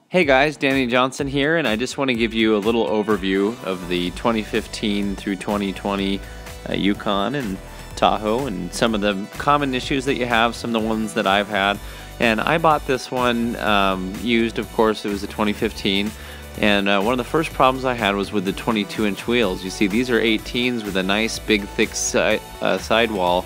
Hey guys, Danny Johnson here, and I just want to give you a little overview of the 2015 through 2020 Yukon and Tahoe and some of the common issues that you have, some of the ones that I've had. And I bought this one used, of course. It was a 2015, and one of the first problems I had was with the 22-inch wheels. You see, these are 18s with a nice big thick sidewall.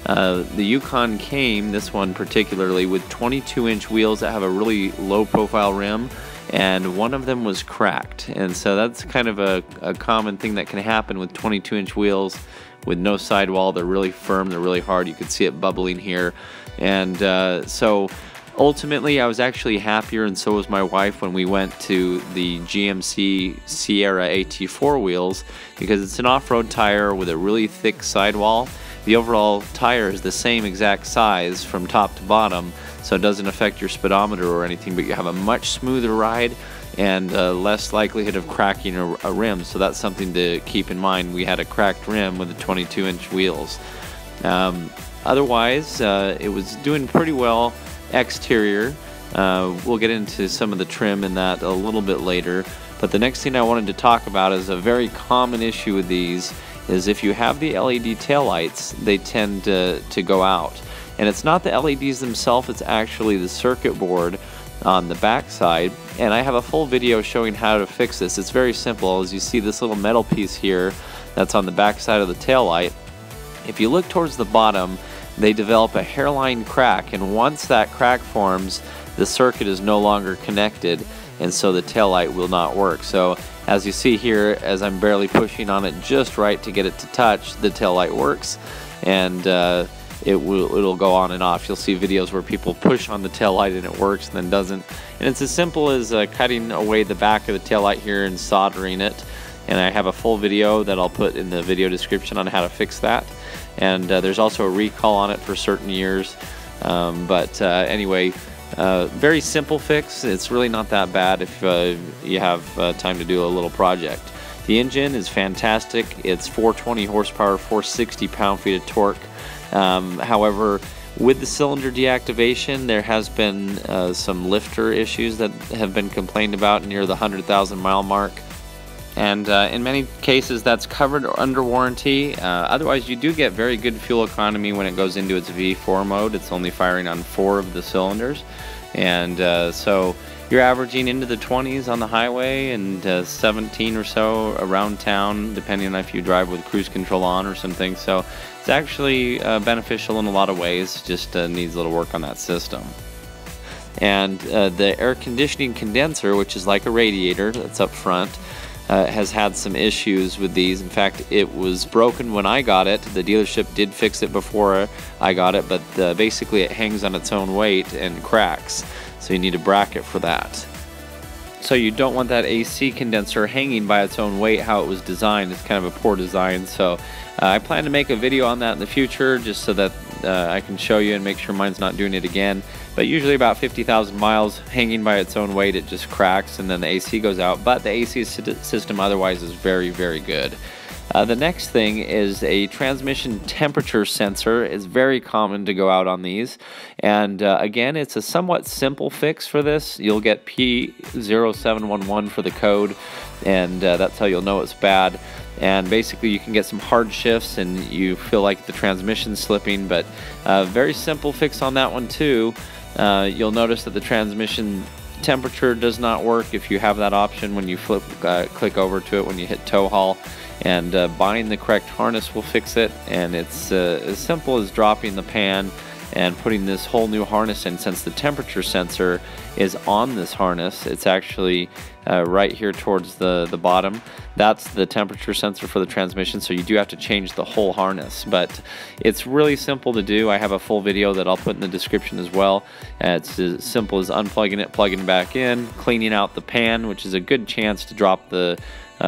The Yukon came, this one particularly, with 22-inch wheels that have a really low profile rim, and one of them was cracked. And so that's kind of a common thing that can happen with 22-inch wheels with no sidewall. They're really firm, they're really hard. You can see it bubbling here. And so ultimately I was actually happier, and so was my wife, when we went to the GMC Sierra AT4 wheels, because it's an off-road tire with a really thick sidewall. The overall tire is the same exact size from top to bottom, so it doesn't affect your speedometer or anything, but you have a much smoother ride and less likelihood of cracking a rim. So that's something to keep in mind. We had a cracked rim with the 22-inch wheels. Otherwise, it was doing pretty well exterior. We'll get into some of the trim in that a little bit later, but the next thing I wanted to talk about is a very common issue with these is if you have the LED taillights, they tend to go out. And it's not the LEDs themselves, it's actually the circuit board on the back side. And I have a full video showing how to fix this. It's very simple. As you see this little metal piece here that's on the back side of the taillight, if you look towards the bottom, they develop a hairline crack, and once that crack forms, the circuit is no longer connected, and so the taillight will not work. So as you see here, as I'm barely pushing on it just right to get it to touch, the taillight works, and it'll go on and off. You'll see videos where people push on the taillight and it works and then doesn't. And it's as simple as cutting away the back of the taillight here and soldering it. And I have a full video that I'll put in the video description on how to fix that. And there's also a recall on it for certain years. Anyway, very simple fix. It's really not that bad if you have time to do a little project. The engine is fantastic. It's 420 horsepower, 460 pound-feet of torque. However, with the cylinder deactivation, there has been some lifter issues that have been complained about near the 100,000 mile mark. And in many cases that's covered under warranty. Otherwise, you do get very good fuel economy when it goes into its V4 mode. It's only firing on 4 of the cylinders, and so you're averaging into the 20s on the highway and 17 or so around town, depending on if you drive with cruise control on or something. So it's actually beneficial in a lot of ways, just needs a little work on that system. And the air conditioning condenser, which is like a radiator that's up front, has had some issues with these. In fact, it was broken when I got it. The dealership did fix it before I got it, but basically it hangs on its own weight and cracks, so you need a bracket for that. So you don't want that AC condenser hanging by its own weight how it was designed. It's kind of a poor design, so I plan to make a video on that in the future, just so that I can show you and make sure mine's not doing it again. But usually about 50,000 miles hanging by its own weight, it just cracks and then the AC goes out. But the AC system otherwise is very, very good. The next thing is a transmission temperature sensor. It's very common to go out on these. And again, it's a somewhat simple fix for this. You'll get P0711 for the code, and that's how you'll know it's bad. And basically you can get some hard shifts and you feel like the transmission's slipping, but very simple fix on that one too. You'll notice that the transmission temperature does not work if you have that option when you click over to it when you hit tow haul, and buying the correct harness will fix it. And it's as simple as dropping the pan and putting this whole new harness in. Since the temperature sensor is on this harness, it's actually right here towards the bottom. That's the temperature sensor for the transmission, so you do have to change the whole harness, but it's really simple to do. I have a full video that I'll put in the description as well. It's as simple as unplugging it, plugging it back in, cleaning out the pan, which is a good chance to drop the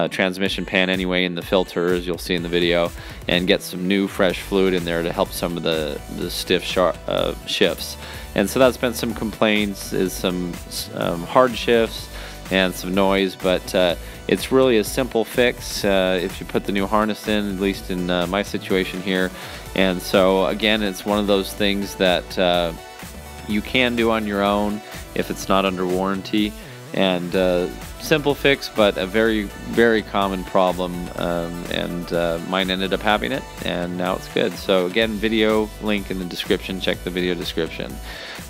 transmission pan anyway in the filter, as you'll see in the video, and get some new fresh fluid in there to help some of the stiff shifts. And so that's been some complaints, is some hard shifts and some noise, but it's really a simple fix if you put the new harness in, at least in my situation here. And so again, it's one of those things that you can do on your own if it's not under warranty. and simple fix, but a very, very common problem, and mine ended up having it, and now it's good. So again, video link in the description, check the video description.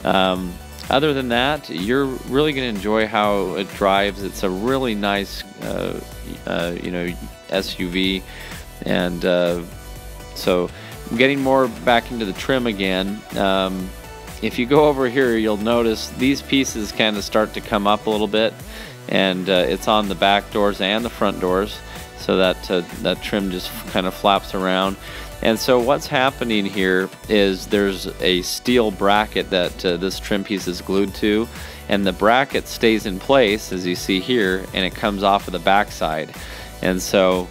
Other than that, you're really going to enjoy how it drives. It's a really nice SUV, and so getting more back into the trim again. If you go over here, you'll notice these pieces kind of start to come up a little bit, and it's on the back doors and the front doors, so that that trim just kind of flaps around. And so what's happening here is there's a steel bracket that this trim piece is glued to, and the bracket stays in place, as you see here, and it comes off of the back side. And so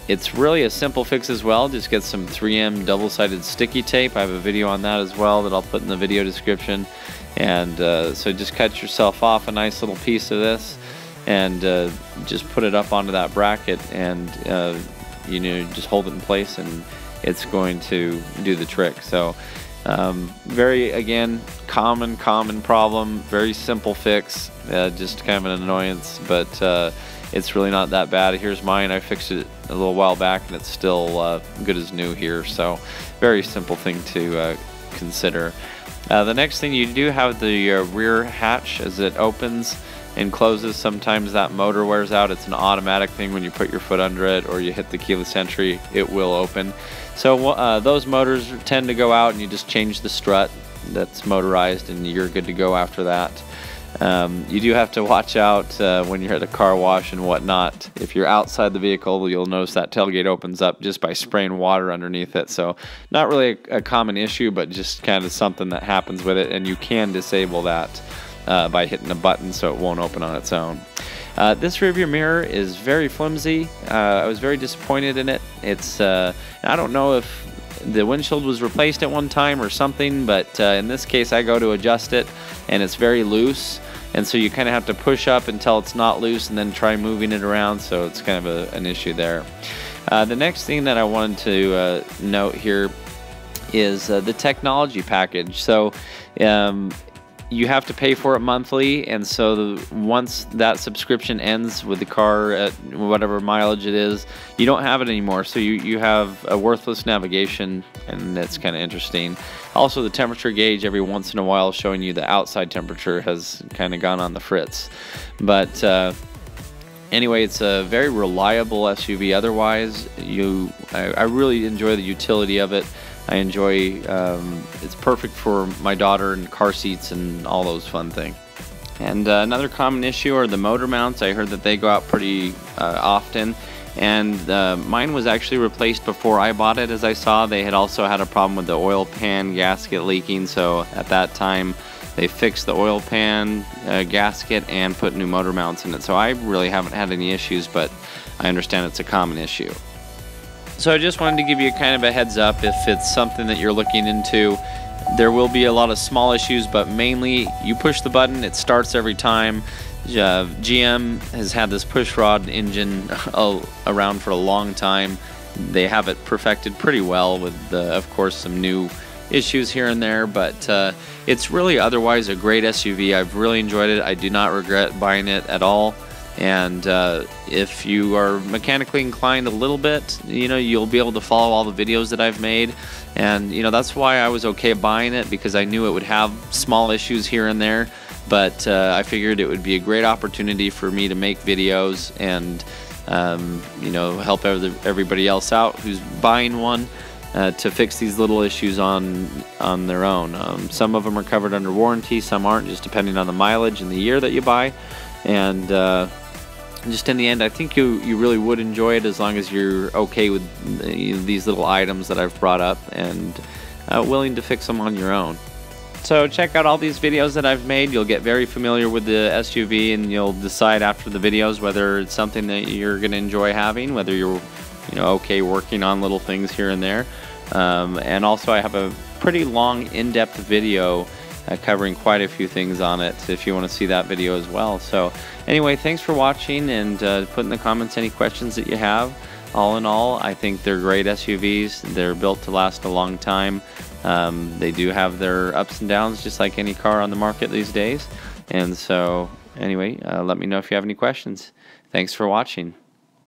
it's really a simple fix as well. Just get some 3M double-sided sticky tape. I have a video on that as well that I'll put in the video description. And so just cut yourself off a nice little piece of this, and just put it up onto that bracket, and just hold it in place, and it's going to do the trick. So very, again, common problem, very simple fix, just kind of an annoyance, but it's really not that bad. Here's mine. I fixed it a little while back, and it's still good as new here. So very simple thing to consider. The next thing, you do have the rear hatch as it opens and closes. Sometimes that motor wears out. It's an automatic thing. When you put your foot under it or you hit the keyless entry, it will open. So those motors tend to go out, and you just change the strut that's motorized, and you're good to go after that. You do have to watch out when you're at a car wash and whatnot. If you're outside the vehicle, you'll notice that tailgate opens up just by spraying water underneath it. So not really a common issue, but just kind of something that happens with it, and you can disable that by hitting a button so it won't open on its own. This rearview mirror is very flimsy. I was very disappointed in it. I don't know if the windshield was replaced at one time or something, but in this case I go to adjust it, and it's very loose, and so you kind of have to push up until it's not loose and then try moving it around, so it's kind of an issue there. The next thing that I wanted to note here is the technology package. So you have to pay for it monthly, and so once that subscription ends with the car at whatever mileage it is, you don't have it anymore. So you have a worthless navigation, and that's kind of interesting. Also, the temperature gauge every once in a while showing you the outside temperature has kind of gone on the fritz. But anyway, it's a very reliable SUV. Otherwise, I really enjoy the utility of it. I enjoy, it's perfect for my daughter and car seats and all those fun things. And another common issue are the motor mounts. I heard that they go out pretty often, and mine was actually replaced before I bought it. As I saw, they had also had a problem with the oil pan gasket leaking, so at that time they fixed the oil pan gasket and put new motor mounts in it. So I really haven't had any issues, but I understand it's a common issue. So I just wanted to give you kind of a heads up if it's something that you're looking into. There will be a lot of small issues, but mainly you push the button, it starts every time. GM has had this push rod engine around for a long time. They have it perfected pretty well with, of course, some new issues here and there, but it's really otherwise a great SUV. I've really enjoyed it. I do not regret buying it at all. And if you are mechanically inclined a little bit, you'll be able to follow all the videos that I've made. And that's why I was okay buying it, because I knew it would have small issues here and there, but I figured it would be a great opportunity for me to make videos and help everybody else out who's buying one to fix these little issues on their own. Some of them are covered under warranty, some aren't, just depending on the mileage and the year that you buy. And just in the end, I think you really would enjoy it, as long as you're okay with these little items that I've brought up and willing to fix them on your own. So check out all these videos that I've made. You'll get very familiar with the SUV, and you'll decide after the videos whether it's something that you're going to enjoy having, whether you're okay working on little things here and there. And also, I have a pretty long, in-depth video covering quite a few things on it, if you want to see that video as well. So anyway, thanks for watching, and put in the comments any questions that you have. All in all, I think they're great SUVs. They're built to last a long time. They do have their ups and downs, just like any car on the market these days. And so Anyway, let me know if you have any questions. Thanks for watching.